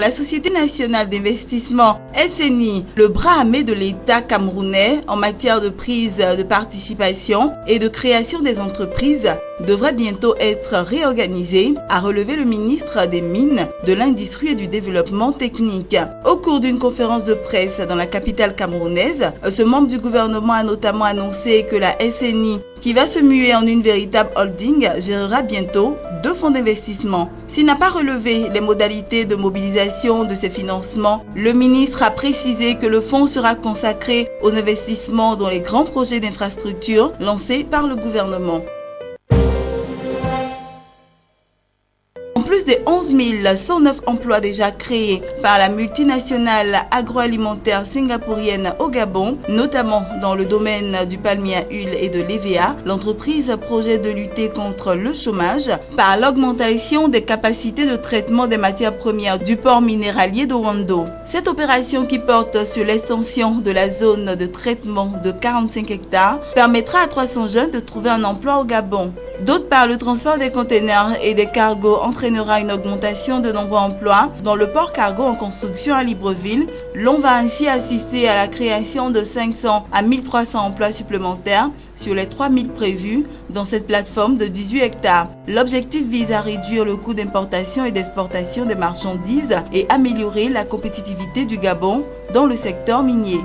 La Société nationale d'investissement SNI, le bras armé de l'État camerounais en matière de prise de participation et de création des entreprises, devrait bientôt être réorganisée, a relevé le ministre des Mines, de l'Industrie et du Développement technique. Au cours d'une conférence de presse dans la capitale camerounaise, ce membre du gouvernement a notamment annoncé que la SNI, qui va se muer en une véritable holding, gérera bientôt 2 fonds d'investissement. S'il n'a pas relevé les modalités de mobilisation de ces financements, le ministre a précisé que le fonds sera consacré aux investissements dans les grands projets d'infrastructure lancés par le gouvernement. En plus des 11 109 emplois déjà créés par la multinationale agroalimentaire singapourienne au Gabon, notamment dans le domaine du palmier à huile et de l'EVA, l'entreprise projette de lutter contre le chômage par l'augmentation des capacités de traitement des matières premières du port minéralier de Wando. Cette opération, qui porte sur l'extension de la zone de traitement de 45 hectares, permettra à 300 jeunes de trouver un emploi au Gabon. D'autre part, le transport des containers et des cargos entraînera une augmentation de nombreux emplois dans le port cargo en construction à Libreville. L'on va ainsi assister à la création de 500 à 1300 emplois supplémentaires sur les 3000 prévus dans cette plateforme de 18 hectares. L'objectif vise à réduire le coût d'importation et d'exportation des marchandises et améliorer la compétitivité du Gabon dans le secteur minier.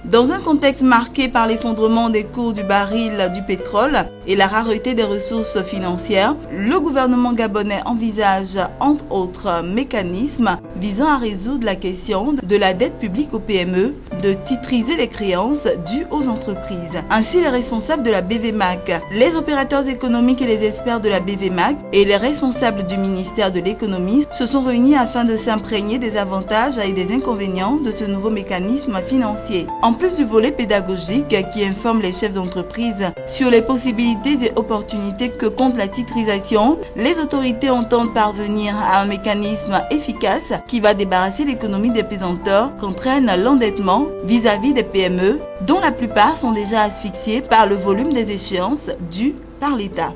Dans un contexte marqué par l'effondrement des cours du baril du pétrole et la rareté des ressources financières, le gouvernement gabonais envisage entre autres mécanismes visant à résoudre la question de la dette publique aux PME, de titriser les créances dues aux entreprises. Ainsi, les responsables de la BVMAC, les opérateurs économiques et les experts de la BVMAC et les responsables du ministère de l'économie se sont réunis afin de s'imprégner des avantages et des inconvénients de ce nouveau mécanisme financier. En plus du volet pédagogique qui informe les chefs d'entreprise sur les possibilités et opportunités que compte la titrisation, les autorités entendent parvenir à un mécanisme efficace qui va débarrasser l'économie des pesanteurs qu'entraîne l'endettement vis-à-vis des PME, dont la plupart sont déjà asphyxiées par le volume des échéances dues par l'État.